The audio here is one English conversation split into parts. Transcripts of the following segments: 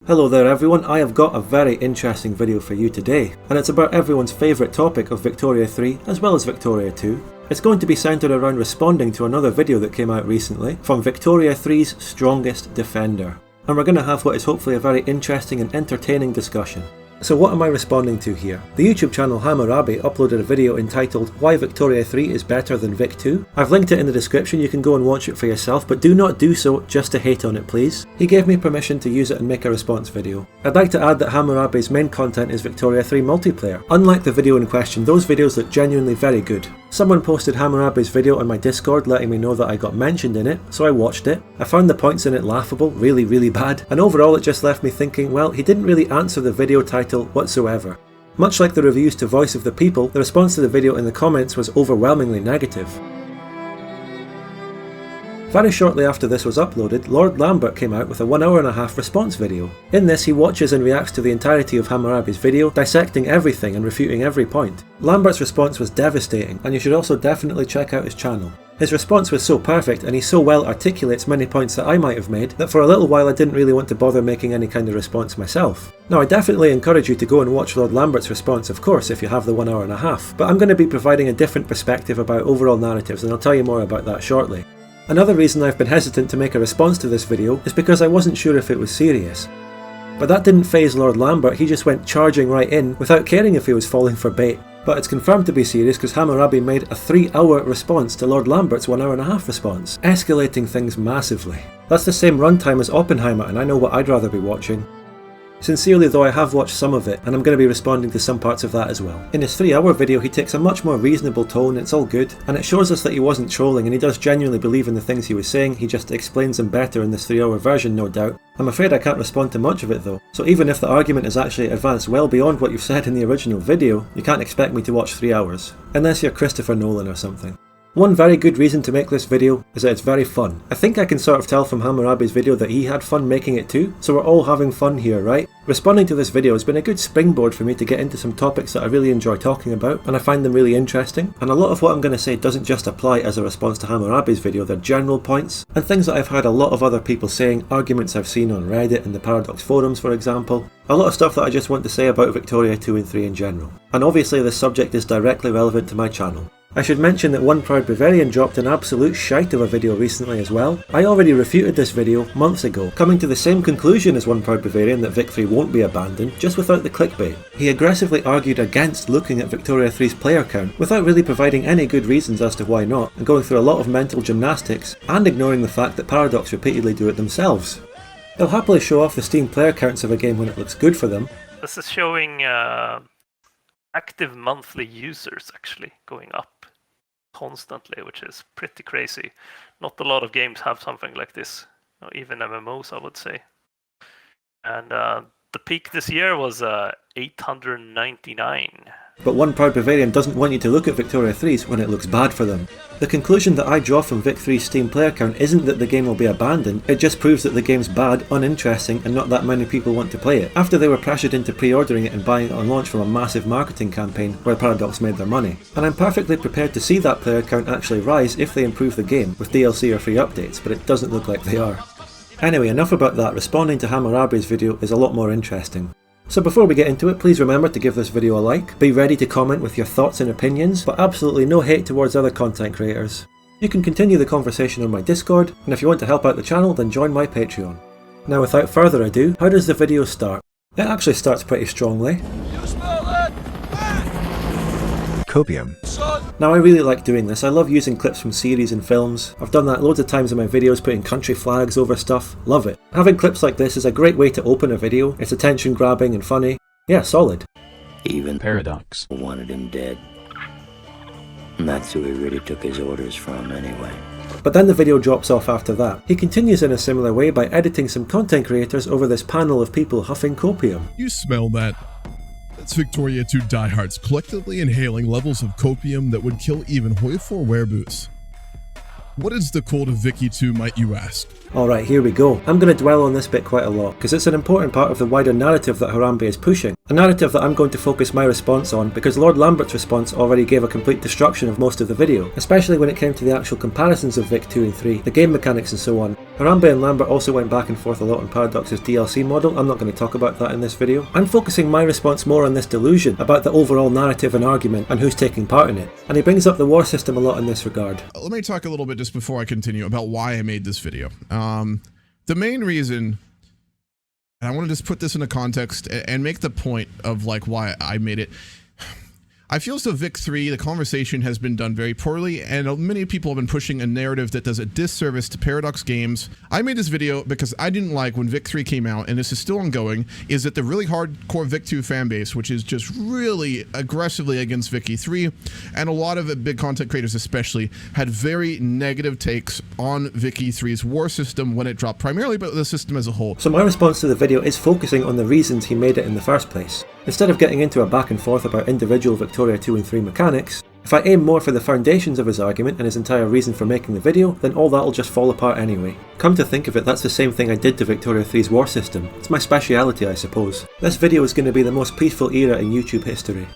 Hello there everyone, I have got a very interesting video for you today, and it's about everyone's favourite topic of Victoria 3 as well as Victoria 2. It's going to be centred around responding to another video that came out recently from Victoria 3's Strongest Defender, and we're going to have what is hopefully a very interesting and entertaining discussion. So what am I responding to here? The YouTube channel Hammurabae uploaded a video entitled Why Victoria 3 is Better Than Vic2. I've linked it in the description, you can go and watch it for yourself, but do not do so just to hate on it please. He gave me permission to use it and make a response video. I'd like to add that Hammurabae's main content is Victoria 3 multiplayer. Unlike the video in question, those videos look genuinely very good. Someone posted Hammurabae's video on my Discord letting me know that I got mentioned in it, so I watched it. I found the points in it laughable, really bad, and overall it just left me thinking, well, he didn't really answer the video title whatsoever. Much like the reviews to Voice of the People, the response to the video in the comments was overwhelmingly negative. Very shortly after this was uploaded, Lord Lambert came out with a 1.5-hour response video. In this he watches and reacts to the entirety of Hammurabi's video, dissecting everything and refuting every point. Lambert's response was devastating, and you should also definitely check out his channel. His response was so perfect and he so well articulates many points that I might have made that for a little while I didn't really want to bother making any kind of response myself. Now I definitely encourage you to go and watch Lord Lambert's response of course if you have the 1.5 hours, but I'm going to be providing a different perspective about overall narratives and I'll tell you more about that shortly. Another reason I've been hesitant to make a response to this video is because I wasn't sure if it was serious. But that didn't faze Lord Lambert, he just went charging right in without caring if he was falling for bait. But it's confirmed to be serious because Hammurabi made a 3-hour response to Lord Lambert's 1.5 hour response, escalating things massively. That's the same runtime as Oppenheimer and I know what I'd rather be watching. Sincerely though, I have watched some of it and I'm going to be responding to some parts of that as well. In his 3-hour video he takes a much more reasonable tone, it's all good, and it shows us that he wasn't trolling and he does genuinely believe in the things he was saying, he just explains them better in this 3-hour version no doubt. I'm afraid I can't respond to much of it though, so even if the argument is actually advanced well beyond what you've said in the original video, you can't expect me to watch 3 hours. Unless you're Christopher Nolan or something. One very good reason to make this video is that it's very fun. I think I can sort of tell from Hammurabi's video that he had fun making it too, so we're all having fun here, right? Responding to this video has been a good springboard for me to get into some topics that I really enjoy talking about, and I find them really interesting, and a lot of what I'm going to say doesn't just apply as a response to Hammurabi's video, they're general points, and things that I've heard a lot of other people saying, arguments I've seen on Reddit and the Paradox forums for example, a lot of stuff that I just want to say about Victoria 2 and 3 in general. And obviously this subject is directly relevant to my channel. I should mention that OneProudBavarian dropped an absolute shite of a video recently as well. I already refuted this video months ago, coming to the same conclusion as OneProudBavarian that Vic 3 won't be abandoned, just without the clickbait. He aggressively argued against looking at Victoria 3's player count, without really providing any good reasons as to why not, and going through a lot of mental gymnastics, and ignoring the fact that Paradox repeatedly do it themselves. They'll happily show off the Steam player counts of a game when it looks good for them. This is showing active monthly users actually going up constantly, which is pretty crazy. Not a lot of games have something like this, even MMOs I would say. And the peak this year was 899. But OneProudBavarian doesn't want you to look at Victoria 3's when it looks bad for them. The conclusion that I draw from Vic 3's Steam player count isn't that the game will be abandoned, it just proves that the game's bad, uninteresting, and not that many people want to play it, after they were pressured into pre-ordering it and buying it on launch from a massive marketing campaign where Paradox made their money. And I'm perfectly prepared to see that player count actually rise if they improve the game, with DLC or free updates, but it doesn't look like they are. Anyway, enough about that, responding to Hammurabi's video is a lot more interesting. So before we get into it, please remember to give this video a like, be ready to comment with your thoughts and opinions, but absolutely no hate towards other content creators. You can continue the conversation on my Discord, and if you want to help out the channel then join my Patreon. Now without further ado, how does the video start? It actually starts pretty strongly. Copium. Now I really like doing this, I love using clips from series and films. I've done that loads of times in my videos, putting country flags over stuff, love it. Having clips like this is a great way to open a video, it's attention grabbing and funny. Yeah, solid. Even Paradox wanted him dead. And that's who he really took his orders from anyway. But then the video drops off after that. He continues in a similar way by editing some content creators over this panel of people huffing copium. You smell that? That's Victoria 2 diehards collectively inhaling levels of copium that would kill even Hoi4 wereboots. What is the code of Vicky 2, might you ask? Alright, here we go. I'm going to dwell on this bit quite a lot, because it's an important part of the wider narrative that Hammurabi is pushing, A narrative that I'm going to focus my response on because Lord Lambert's response already gave a complete destruction of most of the video, especially when it came to the actual comparisons of Vic 2 and 3, the game mechanics and so on. Hammurabae and Lambert also went back and forth a lot on Paradox's DLC model. I'm not going to talk about that in this video. I'm focusing my response more on this delusion about the overall narrative and argument and who's taking part in it, and he brings up the war system a lot in this regard. Let me talk a little bit just before I continue about why I made this video. The main reason, and I want to just put this into context and make the point of like why I made it. I feel as though Vic 3, the conversation has been done very poorly, and many people have been pushing a narrative that does a disservice to Paradox games. I made this video because I didn't like when Vic 3 came out, and this is still ongoing, is that the really hardcore Vic 2 fanbase, which is just really aggressively against Vic 3, and a lot of big content creators especially, had very negative takes on Vic 3's war system when it dropped primarily, but the system as a whole. So my response to the video is focusing on the reasons he made it in the first place. Instead of getting into a back and forth about individual Victoria 2 and 3 mechanics, if I aim more for the foundations of his argument and his entire reason for making the video, then all that'll just fall apart anyway. Come to think of it, that's the same thing I did to Victoria 3's war system. It's my speciality, I suppose. This video is going to be the most peaceful era in YouTube history.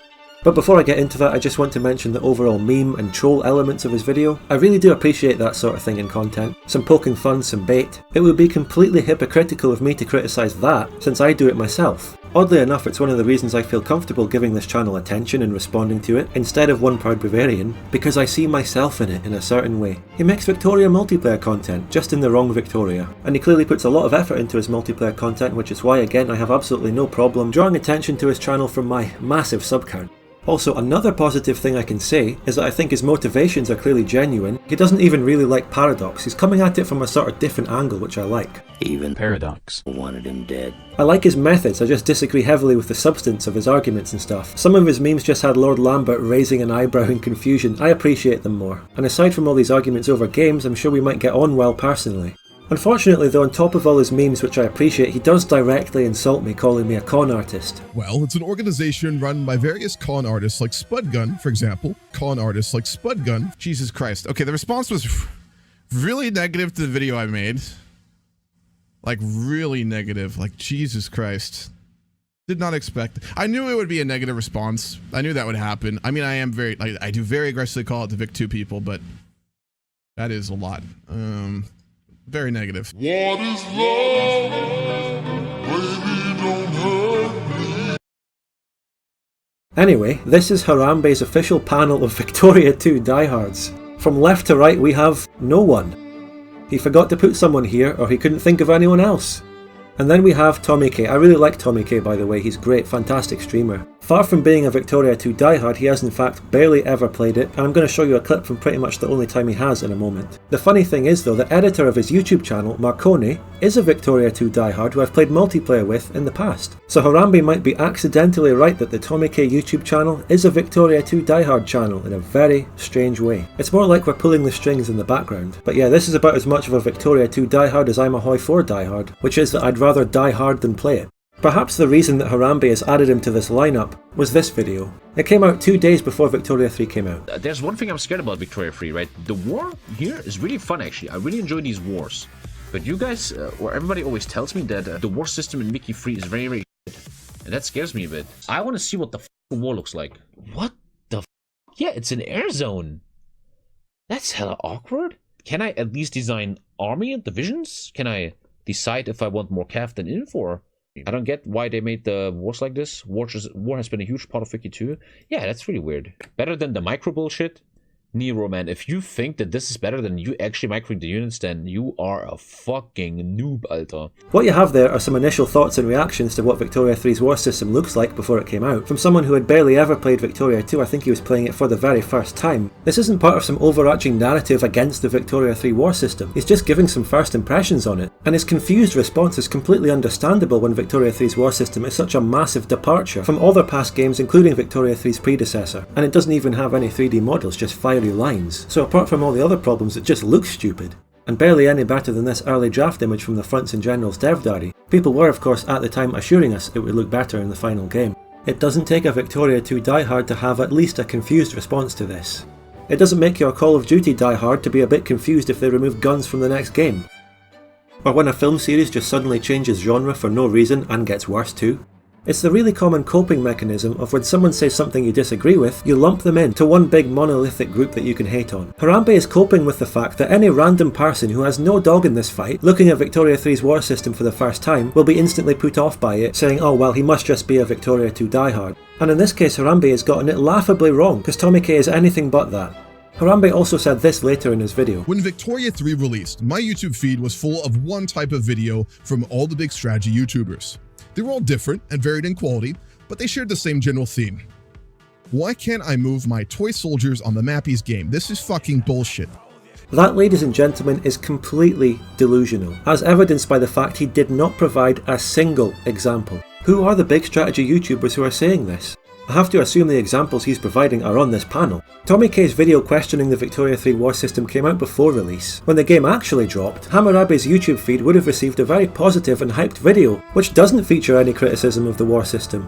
But before I get into that, I just want to mention the overall meme and troll elements of his video. I really do appreciate that sort of thing in content. Some poking fun, some bait. It would be completely hypocritical of me to criticise that, since I do it myself. Oddly enough, it's one of the reasons I feel comfortable giving this channel attention and responding to it, instead of OneProudBavarian, because I see myself in it in a certain way. He makes Victoria multiplayer content, just in the wrong Victoria. And he clearly puts a lot of effort into his multiplayer content, which is why, again, I have absolutely no problem drawing attention to his channel from my massive sub count. Also, another positive thing I can say is that I think his motivations are clearly genuine. He doesn't even really like Paradox, he's coming at it from a sort of different angle, which I like. Even Paradox wanted him dead. I like his methods, I just disagree heavily with the substance of his arguments and stuff. Some of his memes just had Lord Lambert raising an eyebrow in confusion. I appreciate them more. And aside from all these arguments over games, I'm sure we might get on well personally. Unfortunately though, on top of all his memes, which I appreciate, he does directly insult me, calling me a con artist. Well, it's an organization run by various con artists like Spudgun, for example. Con artists like Spudgun. Jesus Christ. Okay, the response was really negative to the video I made. Like, really negative. Like, Jesus Christ. Did not expect. I knew it would be a negative response. I knew that would happen. I mean, I do very aggressively call it the Vic 2 people, but that is a lot. Very negative. What is love? Baby, don't hurt me. Anyway, this is Hammurabi's official panel of Victoria 2 diehards. From left to right we have no one. He forgot to put someone here, or he couldn't think of anyone else. And then we have Tommy K. I really like Tommy K, by the way, he's great, fantastic streamer. Far from being a Victoria 2 diehard, he has in fact barely ever played it, and I'm going to show you a clip from pretty much the only time he has in a moment. The funny thing is though, the editor of his YouTube channel, Marconi, is a Victoria 2 diehard who I've played multiplayer with in the past. So Hammurabi might be accidentally right that the Tommy K YouTube channel is a Victoria 2 diehard channel in a very strange way. It's more like we're pulling the strings in the background. But yeah, this is about as much of a Victoria 2 diehard as I'm a Hoi 4 diehard, which is that I'd rather die hard than play it. Perhaps the reason that Hammurabi has added him to this lineup was this video. It came out 2 days before Victoria 3 came out. There's one thing I'm scared about Victoria 3, right? The war here is really fun actually. I really enjoy these wars. But you guys, or everybody always tells me that the war system in Vic 3 is very, very good. And that scares me a bit. I want to see what the war looks like. What the Yeah, it's an air zone. That's hella awkward. Can I at least design army and divisions? Can I decide if I want more cav than inf, or I don't get why they made the wars like this. War has been a huge part of Vic 2. Yeah, that's really weird. Better than the micro bullshit? Nero, man, if you think that this is better than you actually microing the units, then you are a fucking noob, Alter. What you have there are some initial thoughts and reactions to what Victoria 3's war system looks like before it came out. From someone who had barely ever played Victoria 2, I think he was playing it for the very first time. This isn't part of some overarching narrative against the Victoria 3 war system, he's just giving some first impressions on it. And his confused response is completely understandable when Victoria 3's war system is such a massive departure from other past games, including Victoria 3's predecessor. And it doesn't even have any 3D models, just fiery lines. So apart from all the other problems, it just looks stupid. And barely any better than this early draft image from the Fronts and Generals dev diary. People were of course at the time assuring us it would look better in the final game. It doesn't take a Victoria 2 diehard to have at least a confused response to this. It doesn't make your Call of Duty diehard to be a bit confused if they remove guns from the next game. Or when a film series just suddenly changes genre for no reason and gets worse too. It's the really common coping mechanism of when someone says something you disagree with, you lump them into one big monolithic group that you can hate on. Hammurabi is coping with the fact that any random person who has no dog in this fight, looking at Victoria 3's war system for the first time, will be instantly put off by it, saying, oh well, he must just be a Victoria 2 diehard. And in this case, Hammurabi has gotten it laughably wrong, because Tommy K is anything but that. Hammurabi also said this later in his video. When Victoria 3 released, my YouTube feed was full of one type of video from all the big strategy YouTubers. They were all different and varied in quality, but they shared the same general theme. Why can't I move my toy soldiers on the Mappies game? This is fucking bullshit. That, ladies and gentlemen, is completely delusional, as evidenced by the fact he did not provide a single example. Who are the big strategy YouTubers who are saying this? I have to assume the examples he's providing are on this panel. Tommy K's video questioning the Victoria 3 war system came out before release. When the game actually dropped, Hammurabi's YouTube feed would have received a very positive and hyped video, which doesn't feature any criticism of the war system.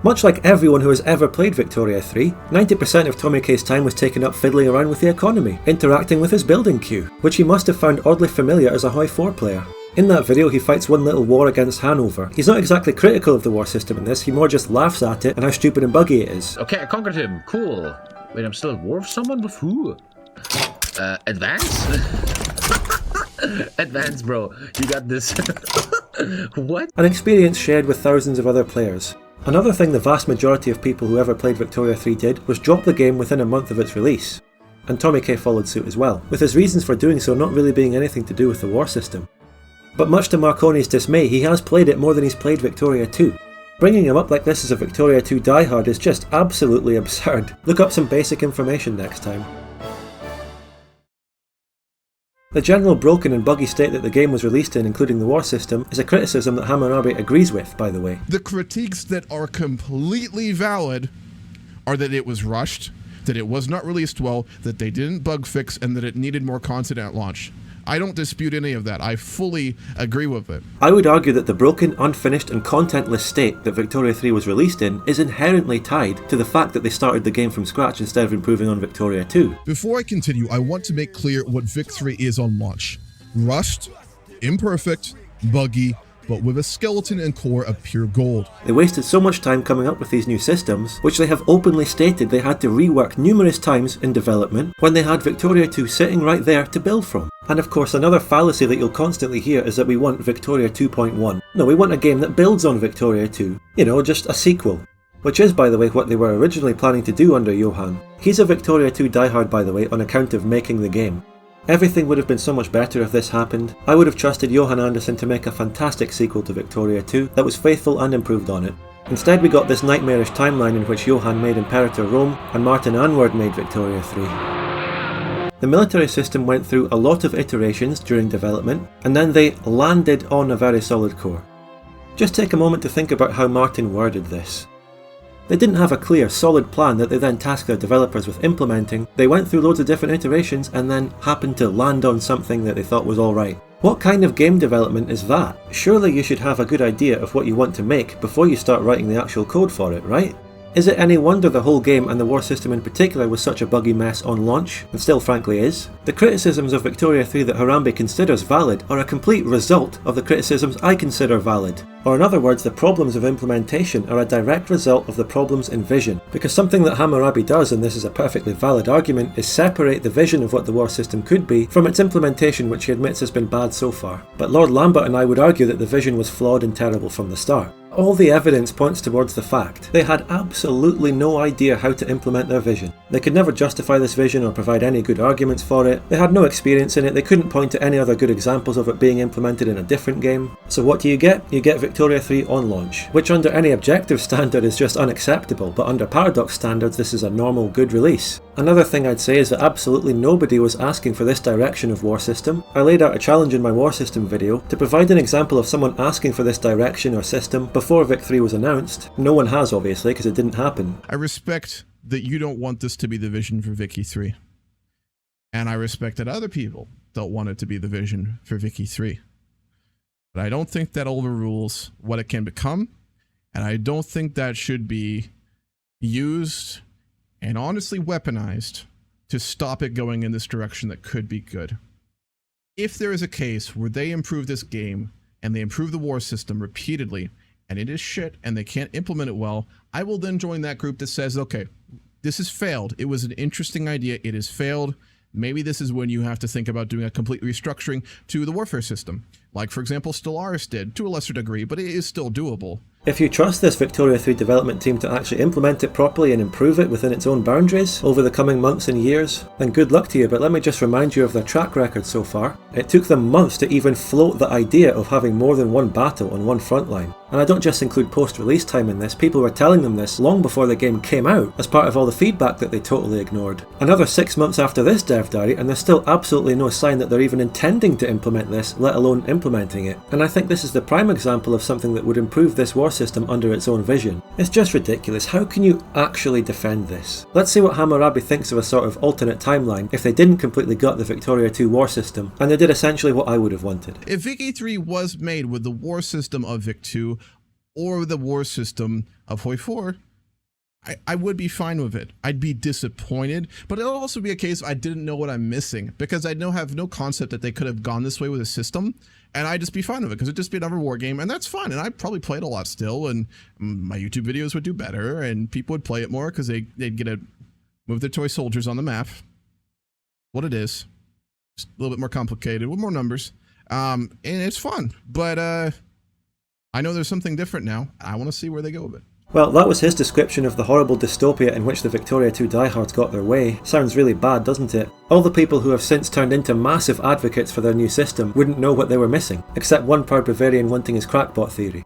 Much like everyone who has ever played Victoria 3, 90% of Tommy K's time was taken up fiddling around with the economy, interacting with his building queue, which he must have found oddly familiar as a Hoi 4 player. In that video he fights one little war against Hanover. He's not exactly critical of the war system in this, he more just laughs at it and how stupid and buggy it is. Okay, I conquered him. Cool. Wait, I'm still at war with someone? With who? Advance? Advance, bro. You got this. What? An experience shared with thousands of other players. Another thing the vast majority of people who ever played Victoria 3 did was drop the game within a month of its release. And Tommy K followed suit as well, with his reasons for doing so not really being anything to do with the war system. But much to Marconi's dismay, he has played it more than he's played Victoria 2. Bringing him up like this as a Victoria 2 diehard is just absolutely absurd. Look up some basic information next time. The general broken and buggy state that the game was released in, including the war system, is a criticism that Hammurabi agrees with, by the way. The critiques that are completely valid are that it was rushed, that it was not released well, that they didn't bug fix, and that it needed more content at launch. I don't dispute any of that. I fully agree with it. I would argue that the broken, unfinished and contentless state that Victoria 3 was released in is inherently tied to the fact that they started the game from scratch instead of improving on Victoria 2. Before I continue, I want to make clear what Vic 3 is on launch. Rushed, imperfect, buggy, but with a skeleton and core of pure gold. They wasted so much time coming up with these new systems, which they have openly stated they had to rework numerous times in development when they had Victoria 2 sitting right there to build from. And of course another fallacy that you'll constantly hear is that we want Victoria 2.1. No, we want a game that builds on Victoria 2. You know, just a sequel. Which is, by the way, what they were originally planning to do under Johan. He's a Victoria 2 diehard, by the way, on account of making the game. Everything would have been so much better if this happened. I would have trusted Johan Andersson to make a fantastic sequel to Victoria 2 that was faithful and improved on it. Instead we got this nightmarish timeline in which Johan made Imperator Rome and Martin Anward made Victoria 3. The military system went through a lot of iterations during development, and then they landed on a very solid core. Just take a moment to think about how Martin worded this. They didn't have a clear, solid plan that they then tasked their developers with implementing. They went through loads of different iterations and then happened to land on something that they thought was alright. What kind of game development is that? Surely you should have a good idea of what you want to make before you start writing the actual code for it, right? Is it any wonder the whole game, and the war system in particular, was such a buggy mess on launch, and still frankly is? The criticisms of Victoria 3 that Hammurabi considers valid are a complete result of the criticisms I consider valid. Or in other words, the problems of implementation are a direct result of the problems in vision. Because something that Hammurabi does, and this is a perfectly valid argument, is separate the vision of what the war system could be from its implementation, which he admits has been bad so far. But Lord Lambert and I would argue that the vision was flawed and terrible from the start. All the evidence points towards the fact they had absolutely no idea how to implement their vision. They could never justify this vision or provide any good arguments for it. They had no experience in it. They couldn't point to any other good examples of it being implemented in a different game. So what do? You get Victoria 3 on launch, which under any objective standard is just unacceptable, but under Paradox standards this is a normal, good release. Another thing I'd say is that absolutely nobody was asking for this direction of war system. I laid out a challenge in my war system video to provide an example of someone asking for this direction or system before Vic 3 was announced. No one has, obviously, because it didn't happen. I respect that you don't want this to be the vision for Vicky 3. And I respect that other people don't want it to be the vision for Vicky 3. But I don't think that overrules what it can become. And I don't think that should be used and honestly weaponized to stop it going in this direction that could be good. If there is a case where they improve this game and they improve the war system repeatedly and it is shit and they can't implement it well, I will then join that group that says, okay, this has failed. It was an interesting idea. It has failed. Maybe this is when you have to think about doing a complete restructuring to the warfare system. Like, for example, Stellaris did, to a lesser degree, but it is still doable. If you trust this Victoria 3 development team to actually implement it properly and improve it within its own boundaries over the coming months and years, then good luck to you, but let me just remind you of their track record so far. It took them months to even float the idea of having more than one battle on one front line. And I don't just include post-release time in this, people were telling them this long before the game came out as part of all the feedback that they totally ignored. Another 6 months after this dev diary and there's still absolutely no sign that they're even intending to implement this, let alone implementing it. And I think this is the prime example of something that would improve this war system under its own vision. It's just ridiculous. How can you actually defend this? Let's see what Hammurabi thinks of a sort of alternate timeline if they didn't completely gut the Victoria 2 war system, and they did essentially what I would have wanted. If Vic 3 was made with the war system of Vic 2 or the war system of Hoi 4, I would be fine with it. I'd be disappointed, but it'll also be a case I didn't know what I'm missing, because I have no concept that they could have gone this way with a system, and I'd just be fine with it, because it'd just be another war game, and that's fine, and I'd probably play it a lot still, and my YouTube videos would do better, and people would play it more, because they'd get to move their toy soldiers on the map. What it is. Just a little bit more complicated, with more numbers, and it's fun, but I know there's something different now. I want to see where they go with it. Well, that was his description of the horrible dystopia in which the Victoria 2 diehards got their way. Sounds really bad, doesn't it? All the people who have since turned into massive advocates for their new system wouldn't know what they were missing, except one proud Bavarian wanting his crackpot theory.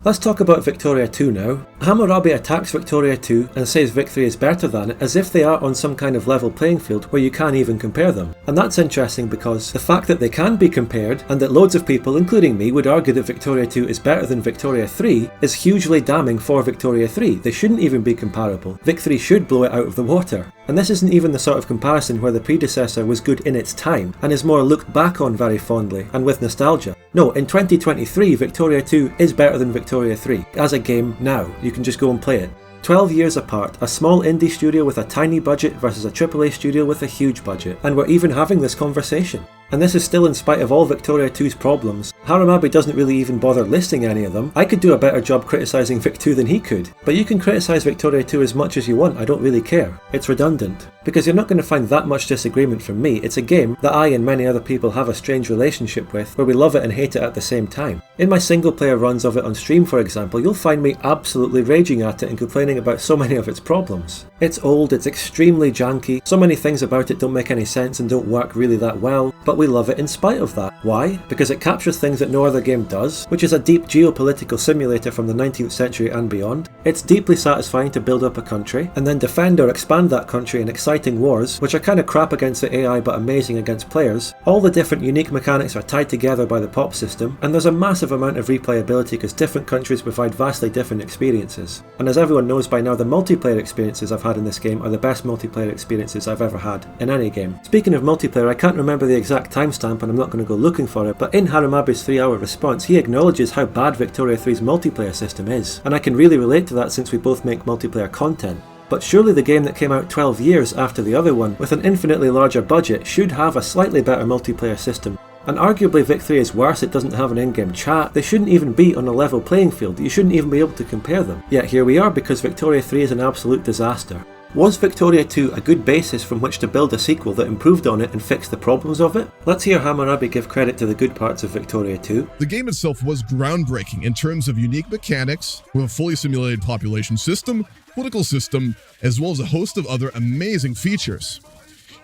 Let's talk about Victoria 2 now. Hammurabi attacks Victoria 2 and says Vic 3 is better than it, as if they are on some kind of level playing field where you can't even compare them. And that's interesting because the fact that they can be compared, and that loads of people, including me, would argue that Victoria 2 is better than Victoria 3, is hugely damning for Victoria 3. They shouldn't even be comparable. Vic 3 should blow it out of the water. And this isn't even the sort of comparison where the predecessor was good in its time, and is more looked back on very fondly, and with nostalgia. No, in 2023, Victoria 2 is better than Victoria 3, as a game now. You can just go and play it. 12 years apart, a small indie studio with a tiny budget versus a AAA studio with a huge budget, and we're even having this conversation. And this is still in spite of all Victoria 2's problems. Hammurabi doesn't really even bother listing any of them. I could do a better job criticising Vic 2 than he could. But you can criticise Victoria 2 as much as you want, I don't really care. It's redundant. Because you're not going to find that much disagreement from me. It's a game that I and many other people have a strange relationship with, where we love it and hate it at the same time. In my single player runs of it on stream, for example, you'll find me absolutely raging at it and complaining about so many of its problems. It's old, it's extremely janky, so many things about it don't make any sense and don't work really that well, but we love it in spite of that. Why? Because it captures things that no other game does, which is a deep geopolitical simulator from the 19th century and beyond. It's deeply satisfying to build up a country, and then defend or expand that country in exciting wars, which are kind of crap against the AI but amazing against players. All the different unique mechanics are tied together by the pop system, and there's a massive amount of replayability because different countries provide vastly different experiences. And as everyone knows by now, the multiplayer experiences I've had in this game are the best multiplayer experiences I've ever had in any game. Speaking of multiplayer, I can't remember the exact timestamp and I'm not going to go looking for it, but in Hammurabi's 3-hour response he acknowledges how bad Victoria 3's multiplayer system is, and I can really relate to that since we both make multiplayer content. But surely the game that came out 12 years after the other one, with an infinitely larger budget, should have a slightly better multiplayer system. And arguably Vic 3 is worse, it doesn't have an in-game chat, they shouldn't even be on a level playing field, you shouldn't even be able to compare them. Yet here we are because Victoria 3 is an absolute disaster. Was Victoria 2 a good basis from which to build a sequel that improved on it and fixed the problems of it? Let's hear Hammurabi give credit to the good parts of Victoria 2. The game itself was groundbreaking in terms of unique mechanics, with a fully simulated population system, political system, as well as a host of other amazing features.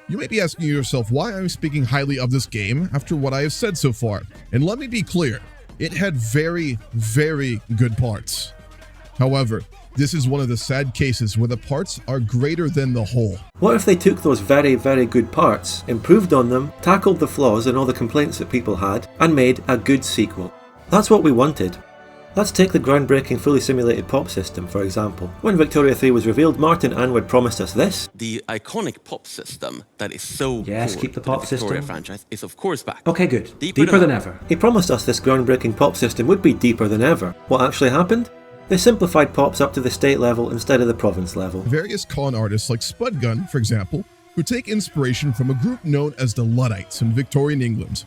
You may be asking yourself why I'm speaking highly of this game after what I have said so far, and let me be clear, it had very, very good parts. However, this is one of the sad cases where the parts are greater than the whole. What if they took those very, very good parts, improved on them, tackled the flaws and all the complaints that people had, and made a good sequel? That's what we wanted. Let's take the groundbreaking fully simulated pop system, for example. When Victoria 3 was revealed, Martin Anwood promised us this. The iconic pop system that is so Yes, core keep the to pop Victoria system. franchise is of course back. Okay, good. Deeper than ever. He promised us this groundbreaking pop system would be deeper than ever. What actually happened? They simplified pops up to the state level instead of the province level. Various con artists like Spudgun, for example, who take inspiration from a group known as the Luddites in Victorian England,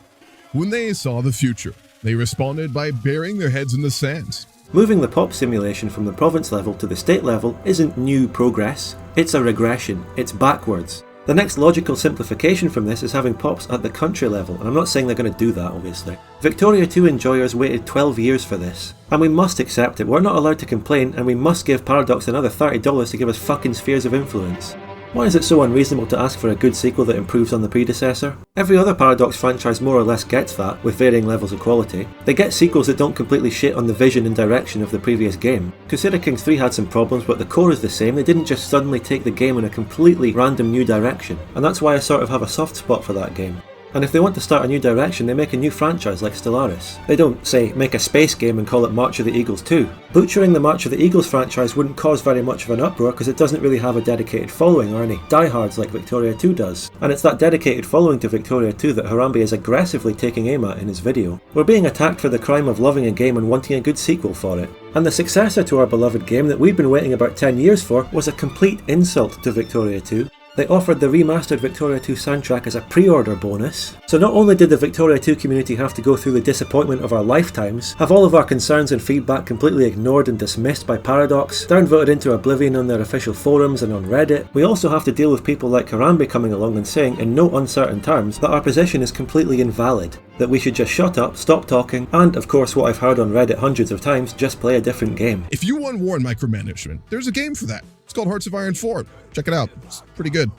when they saw the future. They responded by burying their heads in the sand. Moving the pop simulation from the province level to the state level isn't new progress, it's a regression, it's backwards. The next logical simplification from this is having pops at the country level, and I'm not saying they're going to do that obviously. Victoria 2 enjoyers waited 12 years for this, and we must accept it. We're not allowed to complain, and we must give Paradox another $30 to give us fucking spheres of influence. Why is it so unreasonable to ask for a good sequel that improves on the predecessor? Every other Paradox franchise more or less gets that, with varying levels of quality. They get sequels that don't completely shit on the vision and direction of the previous game. Crusader Kings 3 had some problems, but the core is the same. They didn't just suddenly take the game in a completely random new direction, and that's why I sort of have a soft spot for that game. And if they want to start a new direction, they make a new franchise like Stellaris. They don't, say, make a space game and call it March of the Eagles 2. Butchering the March of the Eagles franchise wouldn't cause very much of an uproar because it doesn't really have a dedicated following or any diehards like Victoria 2 does. And it's that dedicated following to Victoria 2 that Hammurabae is aggressively taking aim at in his video. We're being attacked for the crime of loving a game and wanting a good sequel for it. And the successor to our beloved game that we've been waiting about 10 years for was a complete insult to Victoria 2. They offered the remastered Victoria 2 soundtrack as a pre-order bonus. So not only did the Victoria 2 community have to go through the disappointment of our lifetimes, have all of our concerns and feedback completely ignored and dismissed by Paradox, downvoted into oblivion on their official forums and on Reddit, we also have to deal with people like Hammurabae coming along and saying in no uncertain terms that our position is completely invalid, that we should just shut up, stop talking, and of course what I've heard on Reddit hundreds of times, just play a different game. If you want war and micromanagement, there's a game for that. It's called Hearts of Iron 4. Check it out. It's pretty good.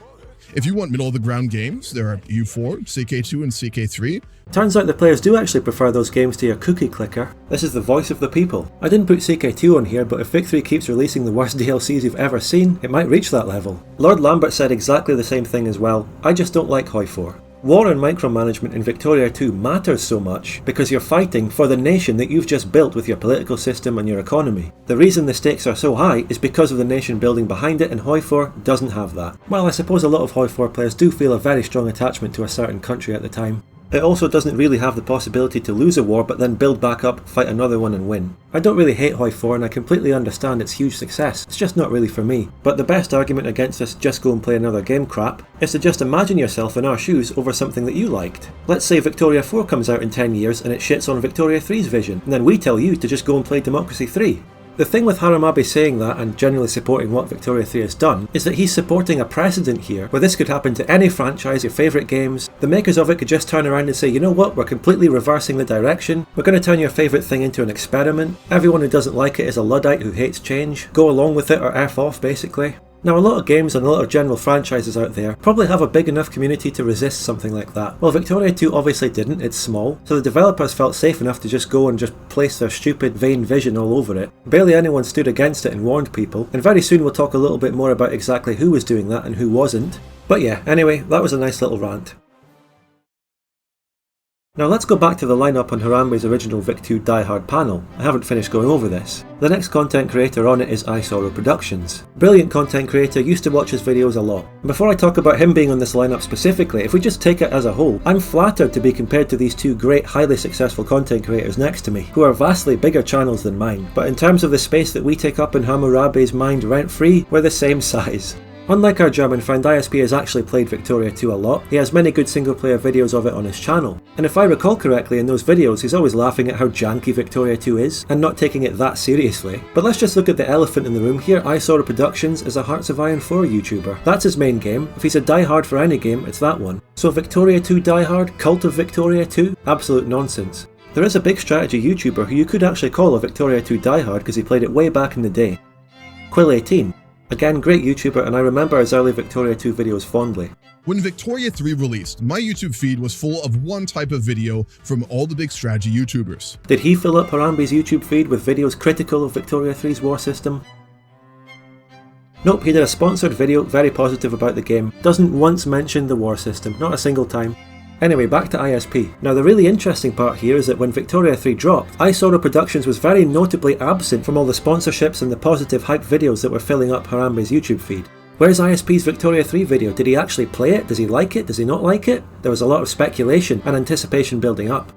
If you want middle-of-the-ground games, there are U4, CK2, and CK3. Turns out the players do actually prefer those games to your cookie clicker. This is the voice of the people. I didn't put CK2 on here, but if Vic3 keeps releasing the worst DLCs you've ever seen, it might reach that level. Lord Lamberts said exactly the same thing as well. I just don't like Hoi 4. War and micromanagement in Victoria 2 matters so much because you're fighting for the nation that you've just built with your political system and your economy. The reason the stakes are so high is because of the nation building behind it, and Hoi 4 doesn't have that. Well, I suppose a lot of Hoi 4 players do feel a very strong attachment to a certain country at the time. It also doesn't really have the possibility to lose a war but then build back up, fight another one and win. I don't really hate Hoi 4 and I completely understand its huge success, it's just not really for me. But the best argument against this just go and play another game crap is to just imagine yourself in our shoes over something that you liked. Let's say Victoria 4 comes out in 10 years and it shits on Victoria 3's vision, and then we tell you to just go and play Democracy 3. The thing with Hammurabae saying that and generally supporting what Victoria 3 has done is that he's supporting a precedent here where this could happen to any franchise, your favourite games. The makers of it could just turn around and say, you know what, we're completely reversing the direction, we're going to turn your favourite thing into an experiment, everyone who doesn't like it is a Luddite who hates change, go along with it or F off basically. Now a lot of games and a lot of general franchises out there probably have a big enough community to resist something like that. Well, Victoria 2 obviously didn't, it's small, so the developers felt safe enough to just go and just place their stupid vain vision all over it. Barely anyone stood against it and warned people, and very soon we'll talk a little bit more about exactly who was doing that and who wasn't. But yeah, anyway, that was a nice little rant. Now let's go back to the lineup on Hammurabi's original Vic2 Die Hard panel. I haven't finished going over this. The next content creator on it is Productions. Brilliant content creator, used to watch his videos a lot. And before I talk about him being on this lineup specifically, if we just take it as a whole, I'm flattered to be compared to these two great, highly successful content creators next to me, who are vastly bigger channels than mine. But in terms of the space that we take up in Hammurabi's mind rent-free, we're the same size. Unlike our German friend, ISP has actually played Victoria 2 a lot. He has many good single player videos of it on his channel. And if I recall correctly, in those videos he's always laughing at how janky Victoria 2 is, and not taking it that seriously. But let's just look at the elephant in the room here. Productions is a Hearts of Iron 4 YouTuber. That's his main game. If he's a diehard for any game, it's that one. So Victoria 2 diehard? Cult of Victoria 2? Absolute nonsense. There is a big strategy YouTuber who you could actually call a Victoria 2 diehard because he played it way back in the day. Quill18. Again, great YouTuber, and I remember his early Victoria 2 videos fondly. When Victoria 3 released, my YouTube feed was full of one type of video from all the big strategy YouTubers. Did he fill up Hammurabi's YouTube feed with videos critical of Victoria 3's war system? Nope, he did a sponsored video, very positive about the game. Doesn't once mention the war system, not a single time. Anyway, back to ISP. Now the really interesting part here is that when Victoria 3 dropped, Productions was very notably absent from all the sponsorships and the positive hype videos that were filling up Hammurabi's YouTube feed. Where's ISP's Victoria 3 video? Did he actually play it? Does he like it? Does he not like it? There was a lot of speculation and anticipation building up.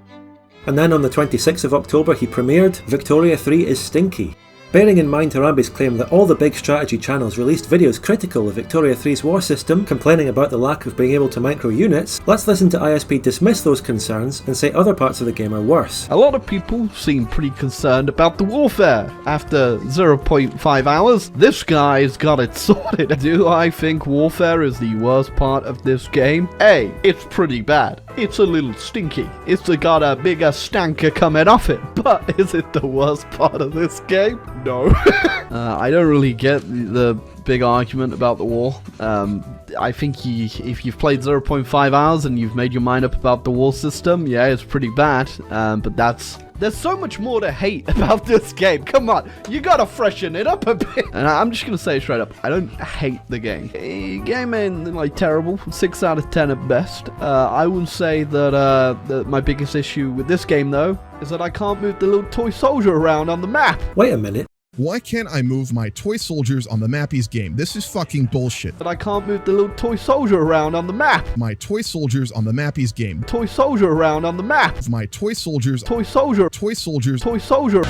And then on the 26th of October he premiered Victoria 3 is stinky. Bearing in mind Hammurabi's claim that all the big strategy channels released videos critical of Victoria 3's war system, complaining about the lack of being able to micro units, let's listen to ISP dismiss those concerns and say other parts of the game are worse. A lot of people seem pretty concerned about the warfare. After 0.5 hours, this guy's got it sorted. Do I think warfare is the worst part of this game? A, it's pretty bad. It's a little stinky. It's got a bigger stanker coming off it. But is it the worst part of this game? No. I don't really get the big argument about the war. I think if you've played 0.5 hours and you've made your mind up about the war system, yeah, it's pretty bad. But there's so much more to hate about this game. Come on, you gotta freshen it up a bit. And I'm just gonna say straight up, I don't hate the game. Game ain't like terrible, 6 out of 10 at best. I will say that my biggest issue with this game though is that I can't move the little toy soldier around on the map. Wait a minute. Why can't I move my toy soldiers on the Mappies game? This is fucking bullshit. That I can't move the little toy soldier around on the map. My toy soldiers on the Mappies game. Toy soldier around on the map. My toy soldiers. Toy soldier. Toy soldiers. Toy soldier.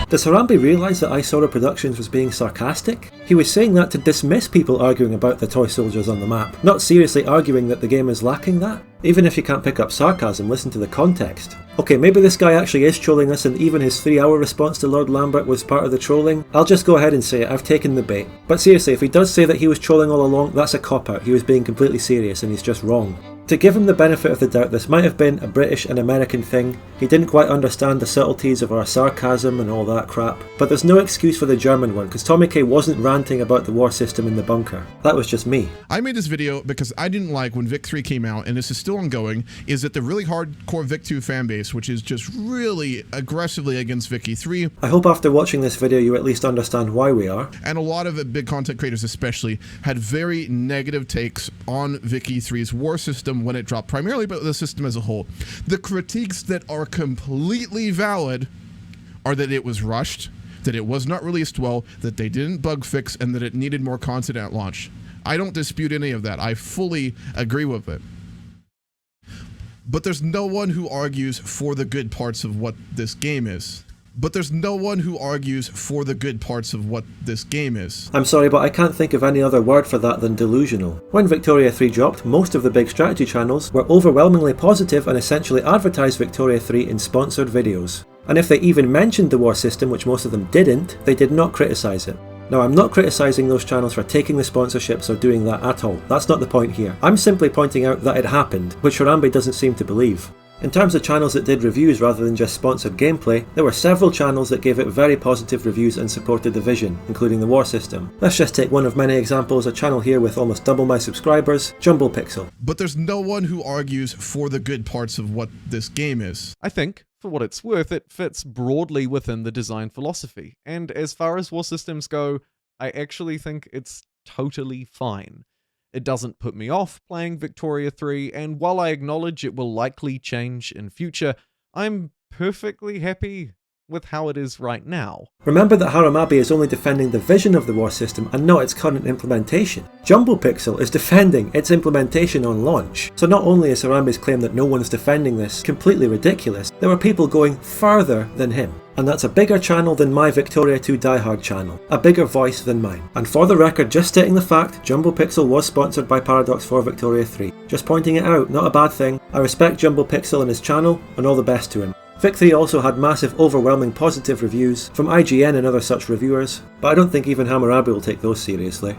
Does Hammurabi realise that Isora Productions was being sarcastic? He was saying that to dismiss people arguing about the toy soldiers on the map, not seriously arguing that the game is lacking that. Even if you can't pick up sarcasm, listen to the context. Okay, maybe this guy actually is trolling us and even his 3-hour response to Lord Lambert was part of the trolling. I'll just go ahead and say it, I've taken the bait. But seriously, if he does say that he was trolling all along, that's a cop-out. He was being completely serious and he's just wrong. To give him the benefit of the doubt, this might have been a British and American thing. He didn't quite understand the subtleties of our sarcasm and all that crap. But there's no excuse for the German one, because Tommy K wasn't ranting about the war system in the bunker. That was just me. I made this video because I didn't like when Vic 3 came out, and this is still ongoing, is that the really hardcore Vic 2 fanbase, which is just really aggressively against Vicky 3. I hope after watching this video you at least understand why we are. And a lot of big content creators especially had very negative takes on Vicky 3's war system when it dropped, primarily but the system as a whole. The critiques that are completely valid are that it was rushed, that it was not released well, that they didn't bug fix, and that it needed more content at launch. I don't dispute any of that. I fully agree with it. But there's no one who argues for the good parts of what this game is. I'm sorry, but I can't think of any other word for that than delusional. When Victoria 3 dropped, most of the big strategy channels were overwhelmingly positive and essentially advertised Victoria 3 in sponsored videos. And if they even mentioned the war system, which most of them didn't, they did not criticise it. Now, I'm not criticising those channels for taking the sponsorships or doing that at all. That's not the point here. I'm simply pointing out that it happened, which Hammurabi doesn't seem to believe. In terms of channels that did reviews rather than just sponsored gameplay, there were several channels that gave it very positive reviews and supported the vision, including the war system. Let's just take one of many examples, a channel here with almost double my subscribers, Jumbo Pixel. But there's no one who argues for the good parts of what this game is. I think, for what it's worth, it fits broadly within the design philosophy. And as far as war systems go, I actually think it's totally fine. It doesn't put me off playing Victoria 3, and while I acknowledge it will likely change in future, I'm perfectly happy with how it is right now. Remember that Hammurabi is only defending the vision of the war system and not its current implementation. Jumbo Pixel is defending its implementation on launch. So not only is Hammurabi's claim that no one's defending this completely ridiculous, there were people going further than him. And that's a bigger channel than my Victoria 2 diehard channel, a bigger voice than mine. And for the record, just stating the fact, Jumbo Pixel was sponsored by Paradox for Victoria 3. Just pointing it out, not a bad thing. I respect Jumbo Pixel and his channel, and all the best to him. Vic 3 also had massive, overwhelming positive reviews from IGN and other such reviewers, but I don't think even Hammurabi will take those seriously.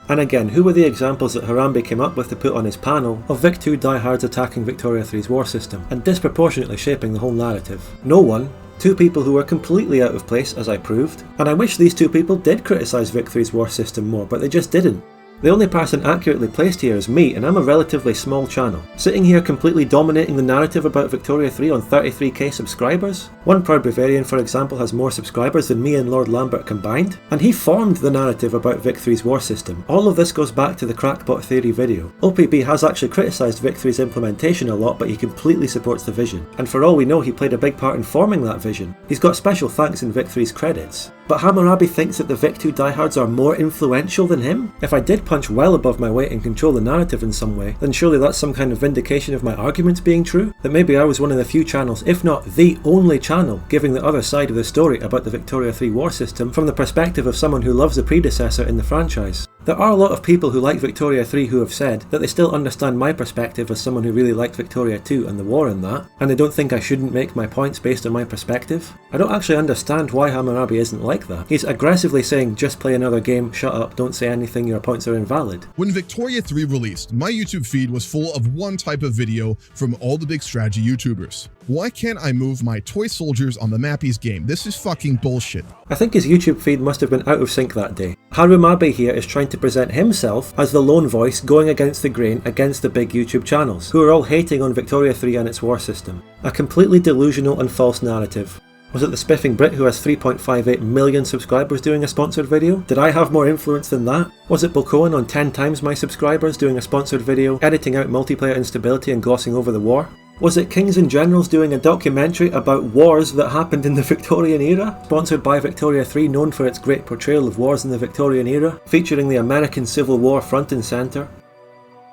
And again, who were the examples that Hammurabi came up with to put on his panel of Vic 2 diehards attacking Victoria 3's war system, and disproportionately shaping the whole narrative? No one. Two people who were completely out of place, as I proved, and I wish these two people did criticise Vic 3's war system more, but they just didn't. The only person accurately placed here is me, and I'm a relatively small channel. Sitting here completely dominating the narrative about Victoria 3 on 33k subscribers? OneProudBavarian, for example, has more subscribers than me and Lord Lambert combined, and he formed the narrative about Vic 3's war system. All of this goes back to the Crackpot Theory video. OPB has actually criticised Vic 3's implementation a lot, but he completely supports the vision. And for all we know, he played a big part in forming that vision. He's got special thanks in Vic 3's credits. But Hammurabi thinks that the Vic2 diehards are more influential than him? If I did punch well above my weight and control the narrative in some way, then surely that's some kind of vindication of my arguments being true? That maybe I was one of the few channels, if not the only channel, giving the other side of the story about the Victoria 3 war system from the perspective of someone who loves the predecessor in the franchise. There are a lot of people who like Victoria 3 who have said that they still understand my perspective as someone who really liked Victoria 2 and the war in that, and they don't think I shouldn't make my points based on my perspective. I don't actually understand why Hammurabi isn't like that. He's aggressively saying, just play another game, shut up, don't say anything, your points are invalid. When Victoria 3 released, my YouTube feed was full of one type of video from all the big strategy YouTubers. Why can't I move my toy soldiers on the Mappies game? This is fucking bullshit. I think his YouTube feed must have been out of sync that day. Hammurabi here is trying to present himself as the lone voice going against the grain against the big YouTube channels, who are all hating on Victoria 3 and its war system. A completely delusional and false narrative. Was it the spiffing Brit who has 3.58 million subscribers doing a sponsored video? Did I have more influence than that? Was it Bokoan on 10 times my subscribers doing a sponsored video, editing out multiplayer instability and glossing over the war? Was it Kings and Generals doing a documentary about wars that happened in the Victorian era? Sponsored by Victoria 3, known for its great portrayal of wars in the Victorian era, featuring the American Civil War front and centre?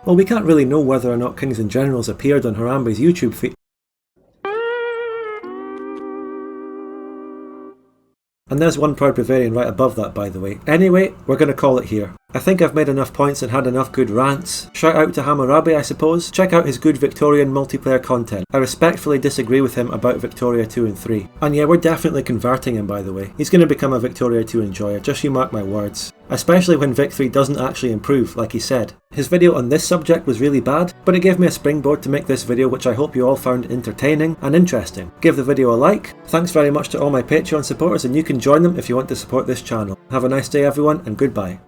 Well, we can't really know whether or not Kings and Generals appeared on Hammurabi's YouTube feed. And there's OneProudBavarian right above that, by the way. Anyway, we're going to call it here. I think I've made enough points and had enough good rants. Shout out to Hammurabi, I suppose. Check out his good Victorian multiplayer content. I respectfully disagree with him about Victoria 2 and 3. And yeah, we're definitely converting him, by the way. He's going to become a Victoria 2 enjoyer, just you mark my words. Especially when Vic 3 doesn't actually improve, like he said. His video on this subject was really bad, but it gave me a springboard to make this video, which I hope you all found entertaining and interesting. Give the video a like. Thanks very much to all my Patreon supporters, and you can join them if you want to support this channel. Have a nice day everyone, and goodbye.